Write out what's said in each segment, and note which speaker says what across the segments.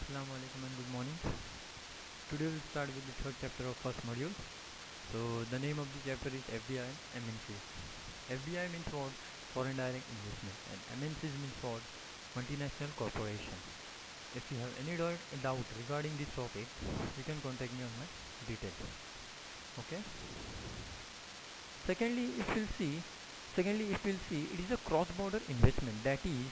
Speaker 1: Assalamu alaikum and good morning. Today we'll start with the third chapter of first module. So the name of the chapter is FDI and MNCs. FDI means what? Foreign direct investment, and MNCs means what? Multinational corporation. If you have any doubt regarding this topic, you can contact me on my details. Okay. Secondly, if you'll see, it is a cross-border investment. That is,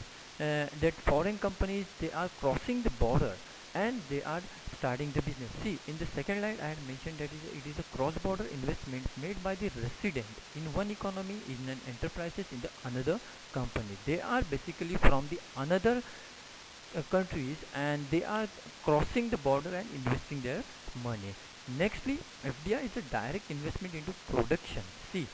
Speaker 1: that foreign companies they are crossing the border and they are starting the business. See, in the second line, I had mentioned that it is a cross-border investment made by the resident in one economy in an enterprises in the another company. They are basically from the another countries and they are crossing the border and investing their money. Nextly, FDI is a direct investment into production. See,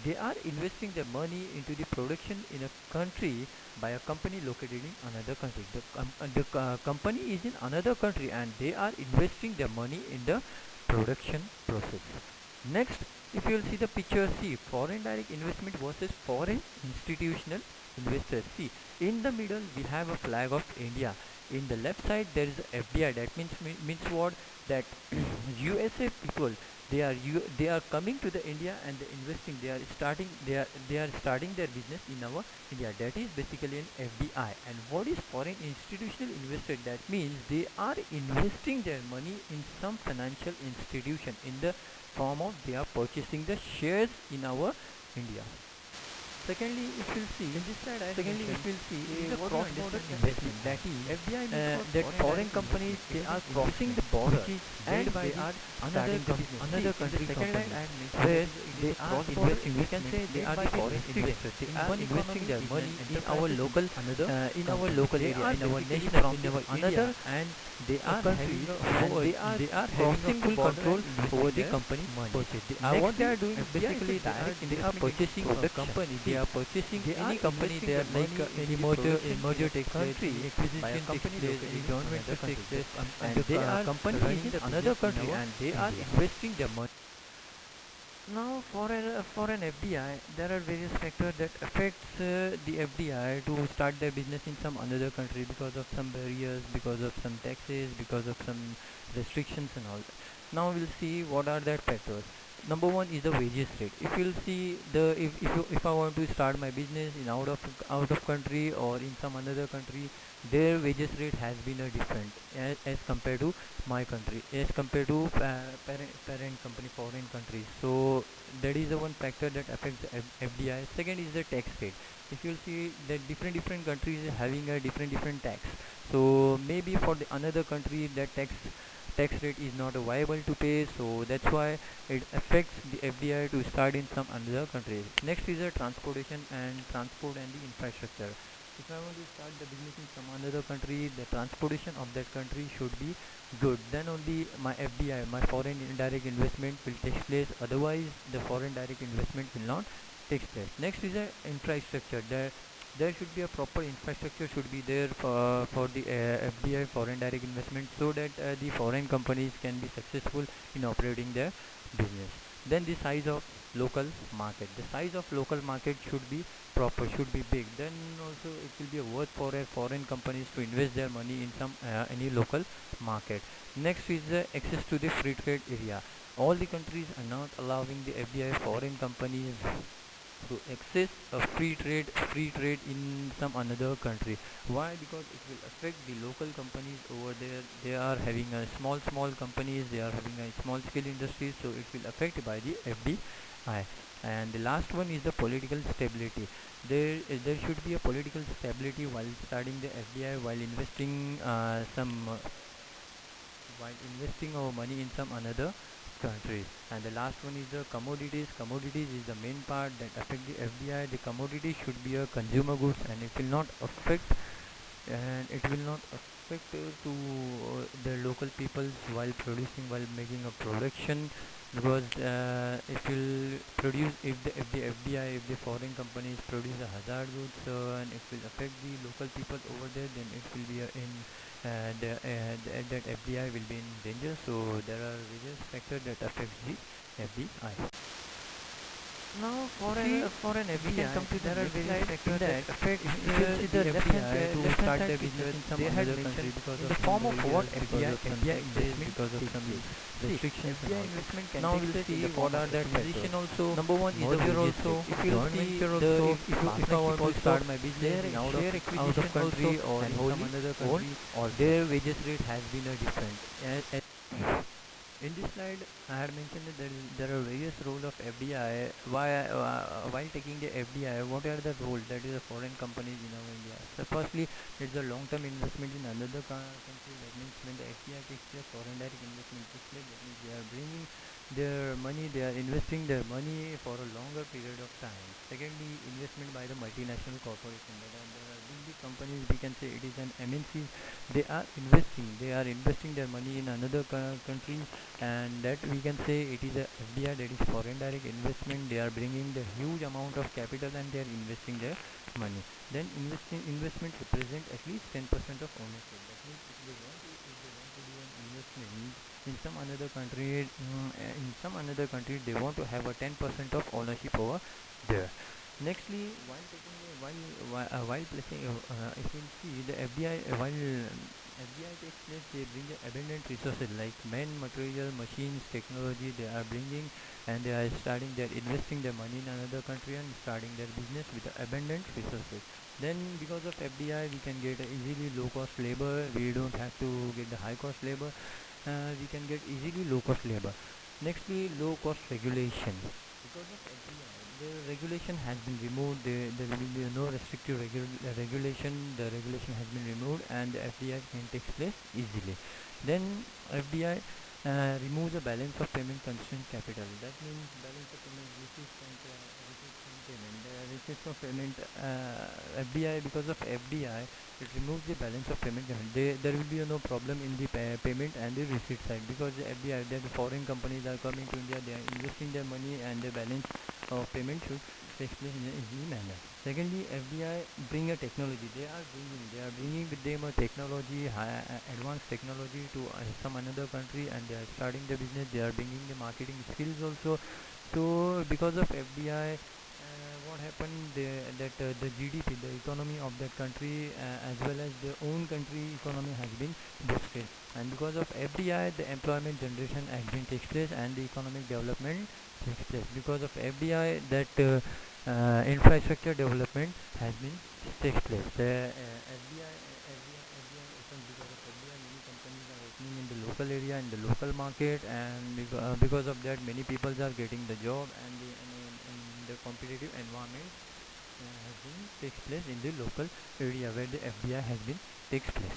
Speaker 1: they are investing their money into the production in a country by a company located in another country. The company is in another country and they are investing their money in the production process. Next, if you will see the picture, see foreign direct investment versus foreign institutional investors. See, in the middle we have a flag of India. In the left side there is FDI. That means what? That USA people they are coming to the India and they investing. They are starting their business in our India. That is basically an FDI. And what is foreign institutional investor? That means they are investing their money in some financial institution in the form of they are purchasing the shares in our India. Secondly, if you'll see, in this side, it is a cross-border investment. That is, FDI that foreign companies they are crossing the border and they are another country company where they are investing. We can say they are the foreign investors. They are investing their money in our local area, in our nation, from our another, and they are having they are crossing full control over the company purchase. What they are doing basically they are purchasing the company. They are purchasing any company. They are like any merger takes place, acquisition takes place, any government takes place, and they are company is in another country and they are investing their money. Now, for an FDI, there are various factors that affects the FDI to start their business in some another country because of some barriers, because of some taxes, because of some restrictions and all. Now we'll see what are that factors. Number one is the wages rate. If you'll see the if I want to start my business in out of country or in some another country, their wages rate has been a different as compared to my country, as compared to parent company foreign countries. So that is the one factor that affects the FDI. Second is the tax rate. If you'll see that different countries are having a different tax, so maybe for the another country that tax rate is not viable to pay, so that's why it affects the FDI to start in some another countries. Next is the transportation and transport and the infrastructure. If I want to start the business in some another country, the transportation of that country should be good. Then only my FDI, my foreign direct investment will take place. Otherwise, the foreign direct investment will not take place. Next is the infrastructure. There should be a proper infrastructure should be there for the FDI foreign direct investment, so that the foreign companies can be successful in operating their business. Then the size of local market. The size of local market should be proper, should be big. Then also it will be a worth for a foreign companies to invest their money in some any local market. Next is the access to the free trade area. All the countries are not allowing the FDI foreign companies to access a free trade in some another country. Why? Because it will affect the local companies over there. They are having a small companies, they are having a small scale industries, so it will affect by the FDI. And the last one is the political stability. There should be a political stability while starting the FDI, while investing our money in some another countries. And the last one is the commodities is the main part that affect the FDI. The commodity should be a consumer goods, and it will not affect to the local peoples while producing, while making a production. Because if the FDI, if the foreign companies produce a hazard goods, and it will affect the local people over there, then it will be that FDI will be in danger. So there are various factors that affects the FDI. Now,
Speaker 2: See,
Speaker 1: for an
Speaker 2: we can
Speaker 1: FDI,
Speaker 2: come to the
Speaker 1: there are
Speaker 2: next
Speaker 1: various
Speaker 2: slide. In
Speaker 1: factors that
Speaker 2: that,
Speaker 1: affect
Speaker 2: if you will see the
Speaker 1: the
Speaker 2: FDI to
Speaker 1: left hand
Speaker 2: start
Speaker 1: side
Speaker 2: the
Speaker 1: pictures
Speaker 2: business
Speaker 1: in some
Speaker 2: they had
Speaker 1: another country
Speaker 2: mentioned
Speaker 1: because
Speaker 2: in
Speaker 1: of
Speaker 2: the
Speaker 1: some
Speaker 2: form of what
Speaker 1: barriers, because
Speaker 2: FDI
Speaker 1: of some
Speaker 2: FDI
Speaker 1: taxes,
Speaker 2: investment
Speaker 1: because of
Speaker 2: takes
Speaker 1: some
Speaker 2: place. See,
Speaker 1: restrictions and
Speaker 2: FDI
Speaker 1: all that.
Speaker 2: investment can
Speaker 1: Now
Speaker 2: take
Speaker 1: we'll
Speaker 2: place in
Speaker 1: see
Speaker 2: the
Speaker 1: what
Speaker 2: form of
Speaker 1: are the
Speaker 2: acquisition
Speaker 1: factors.
Speaker 2: also,
Speaker 1: Number one is the
Speaker 2: merger
Speaker 1: wages
Speaker 2: also,
Speaker 1: rate. If you'll
Speaker 2: joint
Speaker 1: see
Speaker 2: venture
Speaker 1: the
Speaker 2: also,
Speaker 1: if I want
Speaker 2: partnership
Speaker 1: to
Speaker 2: also,
Speaker 1: start my business
Speaker 2: share
Speaker 1: in
Speaker 2: share
Speaker 1: out of
Speaker 2: acquisition also,
Speaker 1: country or
Speaker 2: and
Speaker 1: in some
Speaker 2: wholly
Speaker 1: another
Speaker 2: owned
Speaker 1: country,
Speaker 2: also.
Speaker 1: their wages rate has been a different. In this slide, I had mentioned that there are various roles of FDI. While taking the FDI, what are the roles that is the foreign companies in our India? So, firstly, it's a long-term investment in another country. That means when the FDI takes place, foreign direct investment takes place. That means they are bringing their money, they are investing their money for a longer period of time. Secondly, investment by the multinational corporation. There are big companies. We can say it is an MNC. They are investing their money in another country, and that we can say it is a FDI, that is foreign direct investment. They are bringing the huge amount of capital and they are investing their money. Then investment represent at least 10% of ownership. That means if they want to do an investment in some another country, they want to have a 10% of ownership over there. Nextly, while placing, if you see the FDI, while FDI takes place, they bring the abundant resources like men, material, machines, technology. They are bringing, and they are investing their money in another country and starting their business with the abundant resources. Then, because of FDI, we can get easily low cost labor. We don't have to get the high cost labor. We can get easily low cost labor. Nextly, low cost regulation. Because of FDI, the regulation has been removed. There will be no restrictive regulation. The regulation has been removed, and the FDI can take place easily. Then FDI removes the balance of payment constraint capital. That means balance of payment receipts and payment. The receipts of payment FDI, because of FDI, it removes the balance of payment. There will be no problem in the payment and the receipt side, because the FDI, the foreign companies are coming to India, they are investing their money, and the balance of payment should take place in an easy manner. Secondly, FDI bring a technology. They are bringing with them a technology, advanced technology to some another country, and they are starting the business. They are bringing the marketing skills also. So because of FDI, what happened that the GDP, the economy of that country, as well as their own country economy, has been boosted. And because of FDI, the employment generation has been takes place, and the economic development takes place. Because of FDI, that infrastructure development has been takes place. The FDI opens. Because of FDI, many companies are opening in the local area, in the local market, and because of that, many people are getting the job, and the competitive environment has been takes place in the local area where the FDI has been takes place.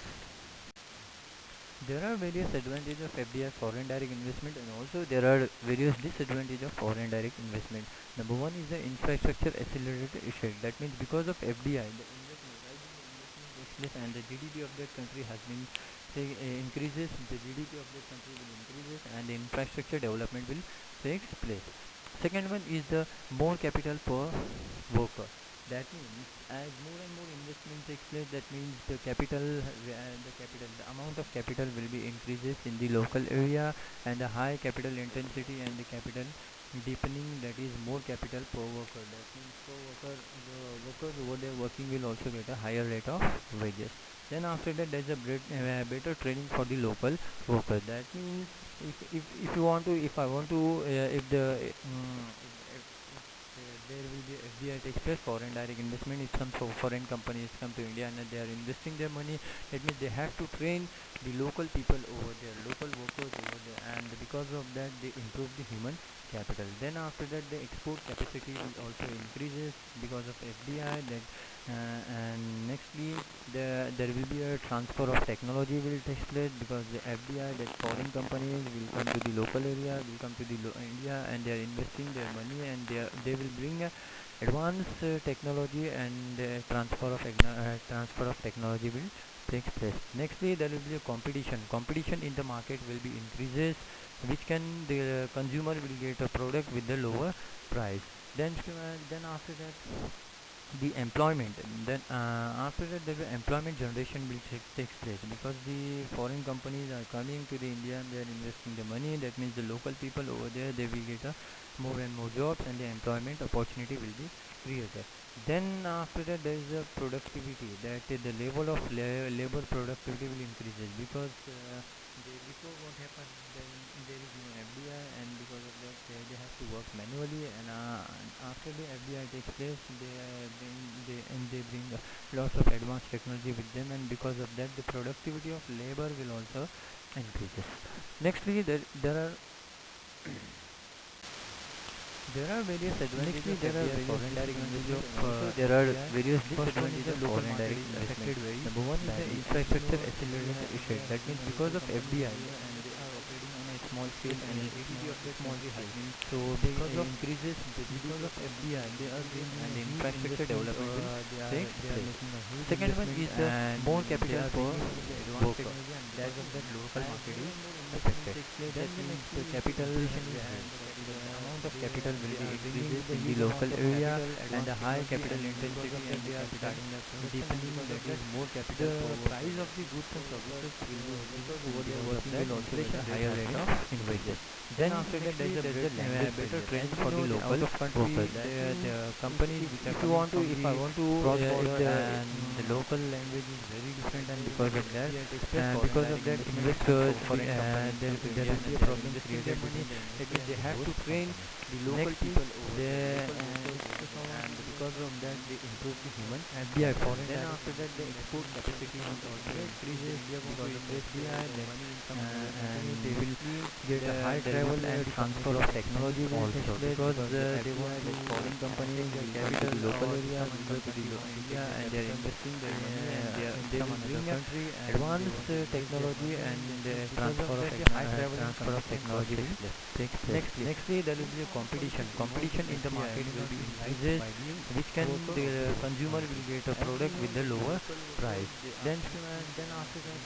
Speaker 1: There are various advantages of FDI, foreign direct investment, and also there are various disadvantages of foreign direct investment. Number one is the infrastructure accelerated effect. That means because of FDI, the investment, rising the investment takes place, and the GDP of that country has been increases. The GDP of that country will increases, and the infrastructure development will takes place. Second one is the more capital per worker. That means as more and more investment takes place, that means the amount of capital will be increases in the local area, and the high capital intensity and the capital deepening, that is more capital per worker. That means the workers over there working will also get a higher rate of wages. Then after that, there's a better training for the local workers. That means if you want to, if I want to, if the if there will be FDI takes place, foreign direct investment. If some foreign companies come to India and they are investing their money, that means they have to train the local people over there, local workers over there, and because of that, they improve the human capital. Then after that, the export capacity will also increases because of FDI. Then and nextly, there will be a transfer of technology will take place, because the FDI, that foreign companies will come to the local area, will come to the India, and they are investing their money, and they will bring advanced technology, and transfer of technology will take place. Nextly, there will be a competition. Competition in the market will be increases, which can the consumer will get a product with the lower price. Then after that, the employment. Then after that, the employment generation will takes place, because the foreign companies are coming to the India, and they are investing the money. That means the local people over there, they will get a more and more jobs, and the employment opportunity will be created. Then after that there is a productivity, that the level of labor productivity will increases, because before what happened, then there is no FDI, and because of that they have to work manually, and after the FDI takes place, they bring lots of advanced technology with them, and because of that the productivity of labor will also increases. Nextly, there are various advantages. There are various foreign direct investment. There are various disadvantages of foreign direct investment. Number one is the infrastructure acceleration effect. That means because of FDI, and they are operating on a small scale, and ADP of the small scale. So because of increases, because of FDI, they are bringing and infrastructure development will take place. Second one is the more capital for worker. That of that local market is affected. Then the next the capital and the amount of capital will be increases in the local area, and the high capital intensity, and they are starting deepening, that is more capital. The price of the goods and services will be, because over there working will also make a higher rate of invoices. Then after that there is a better trend for the local workers. The companies which are, if I want to cross border, and the local language is very different, and because of that, investors, there will be a problem created money, that is they have to train the local people over there, and because of that they improve the human FDI foreign. Then after that the export capacity also increases because of FDI, and they will get a high travel and transfer of technology also, because they want to foreign companies will come to the local area, will go to the India, and they are investing their money, and they will bring country advanced technology, and the transfer of technology will take place. Nextly there will be a competition in the market will be increases, which can the consumer will get a product with the lower price. Then after that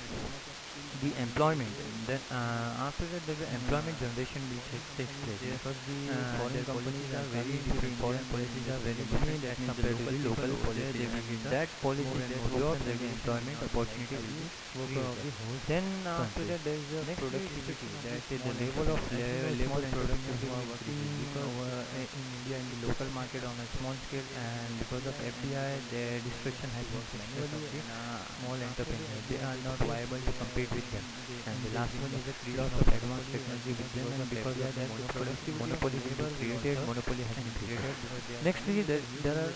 Speaker 1: the employment, then after that the employment generation will takes place, because the foreign companies are very different, foreign policies are very different as compared to the local policy, and in that policy there are jobs, there is employment opportunity will be created. Then after that there is a productivity, that is the level of labor productivity will increase, because in India in the local market on a small scale, and because of FDI the destruction has been manually, and small entrepreneurs they are not viable to compete with them. And the last one is the loss of advanced technology with them, and because of that the productivity monopoly will be created, monopoly has been created. Nextly there are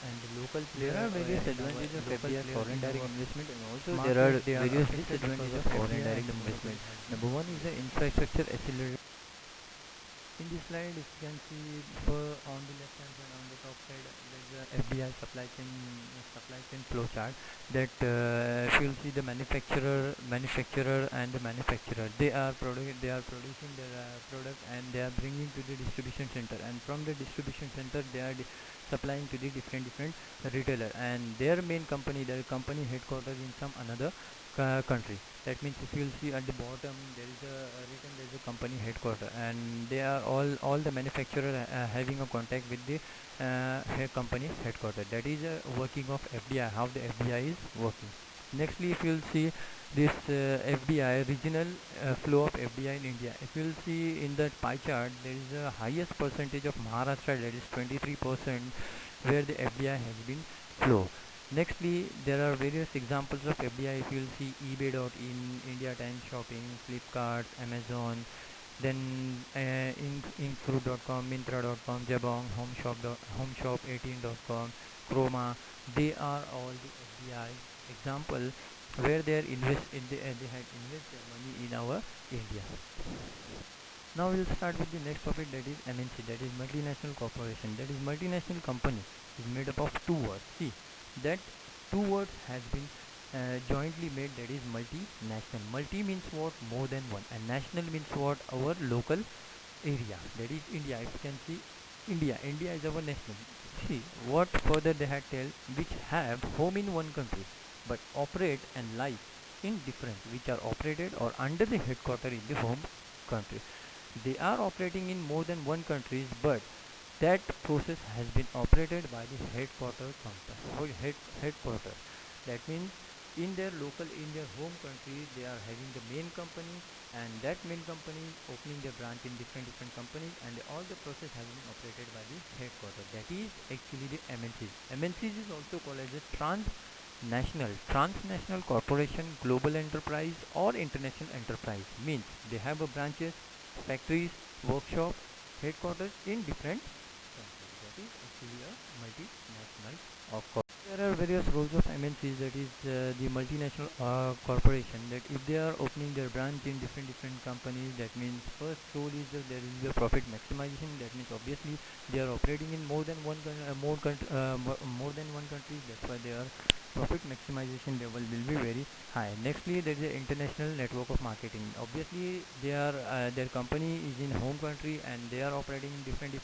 Speaker 1: and the local player, there are various advantages of FDI foreign direct investment, and also there are various disadvantages of foreign direct investment. Number one is the infrastructure acceleration. In this slide, if you can see, for on the left hand side, on the top side, there's a FDI supply chain flow chart. That if you'll see the manufacturer and the manufacturer, they are producing their product, and they are bringing to the distribution center, and from the distribution center they are supplying to the different retailer, and their main company, their company headquarters in some another country. That means if you'll see at the bottom there is a written, there is a company headquarter, and they are all the manufacturer having a contact with the company headquarter. That is working of FDI, how the FDI is working. Nextly, if you'll see this FDI regional flow of FDI in India, if you'll see in the pie chart, there is a highest percentage of Maharashtra, that is 23%, where the FDI has been flow. Nextly, there are various examples of FDI. If you will see eBay.in, India Times Shopping, Flipkart, Amazon, then Inkfruit.com, Myntra.com, Jabong, Homeshop18.com, Chroma, they are all the FDI example where they had invest their money in our India. Now we'll start with the next topic, that is MNC, that is multinational corporation. That is multinational company is made up of two words. See, that two words has been jointly made, that is multinational. Multi means what? More than one, and national means what? Our local area, that is India. If you can see, India is our national. See what further they had tell, which have home in one country but operate and live in different, which are operated or under the headquarter in the home country. They are operating in more than one countries, but that process has been operated by the headquarter company. Headquarter. That means in their home country they are having the main company, and that main company is opening their branch in different companies, and all the process has been operated by the headquarters, that is actually the MNCs. MNCs is also called as a transnational corporation, global enterprise or international enterprise, means they have a branches, factories, workshop, headquarters in different countries, that is actually a multinational of course. There are various roles of MNCs, that is the multinational corporation, that if they are opening their branch in different companies, that means first role is that there will be a profit maximization, that means obviously they are operating in more than one country, that's why their profit maximization level will be very high. Nextly, there is an international network of marketing. Obviously, their company is in home country and they are operating in different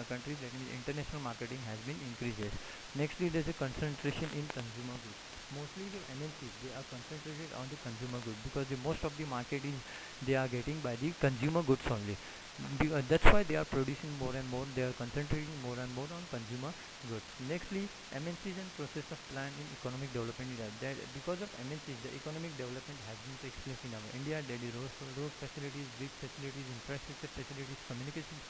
Speaker 1: countries, that means international marketing has been increases. Nextly, there is a concentration in consumer goods. Mostly the MNCs, they are concentrated on the consumer goods because the most of the market is they are getting by the consumer goods only. That's why they are producing more and more, they are concentrating more and more on consumer goods. Nextly, MNCs and process of plan in economic development in that because of MNCs the economic development has been takes place in our India. Daily road facilities, bridge facilities, infrastructure facilities, communication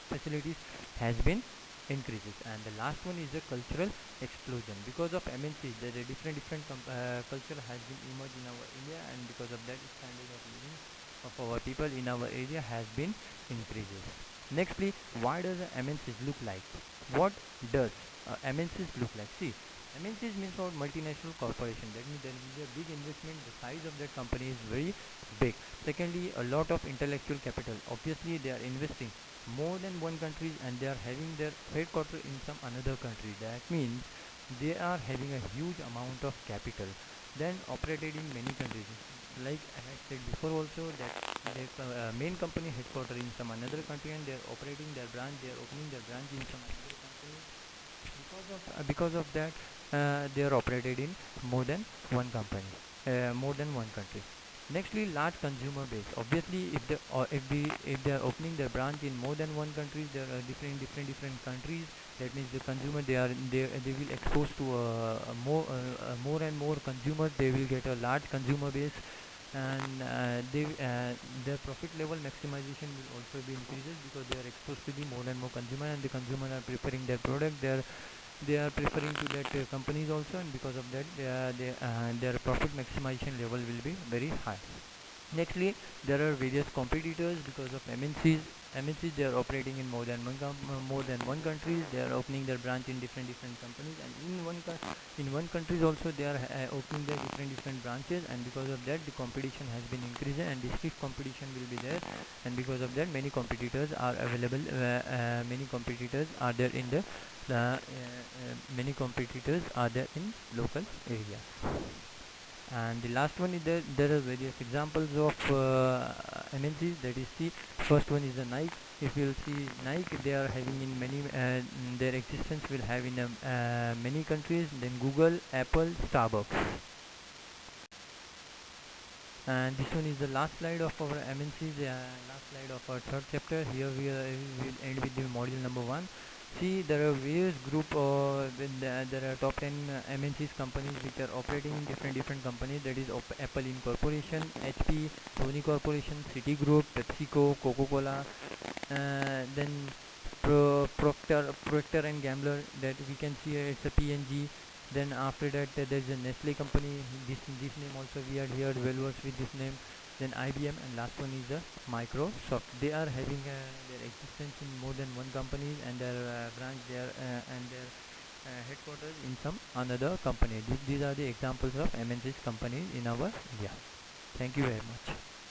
Speaker 1: facilities has been increases. And the last one is the cultural explosion. Because of MNCs the different culture has been emerged in our India, and because of that standard of living of our people in our area has been increases. Nextly, why does the MNCs look like? What does MNCs look like? See, MNCs means for multinational corporation. That means there is a big investment. The size of that company is very big. Secondly, a lot of intellectual capital. Obviously, they are investing more than one country and they are having their headquarters in some another country. That means they are having a huge amount of capital. Then operated in many countries. Like I had said before also that their main company headquarters in some another country and they are operating their branch. They are opening their branch in some another country. Because of that, they are operated in more than one company, more than one country. Nextly, large consumer base. Obviously, if they are opening their branch in more than one country, there are different countries. That means the consumer they will expose to more and more consumers. They will get a large consumer base, and their profit level maximization will also be increases because they are exposed to the more and more consumer, and the consumer are preferring their product. They are preferring to that companies also, and because of that their profit maximization level will be very high. Nextly, there are various competitors because of MNCs they are operating in more than one countries. They are opening their branch in different companies, and in one countries also they are opening their different branches, and because of that the competition has been increasing and the stiff competition will be there, and because of that many competitors are available. Many competitors are there in the many competitors are there in local area. And the last one is that there are various examples of MNCs. That is, the first one is the Nike. If you will see Nike, they are having in many their existence will have in many countries. Then Google, Apple, Starbucks. And this one is the last slide of our MNCs, last slide of our third chapter. Here we will end with the module number 1. See, there are various group there are top 10 MNCs companies which are operating in different companies. That is Apple Incorporation, HP, Sony Corporation, Citigroup, PepsiCo, Coca-Cola, then Procter and Gamble, that we can see it's a P&G. Then after that there is a Nestle company. This name also we had heard well versed with this name. Then IBM, and last one is the Microsoft. They are having their existence in more than one company, and their branch there and their headquarters in some another company. These are the examples of MNCs companies in our India. Thank you very much.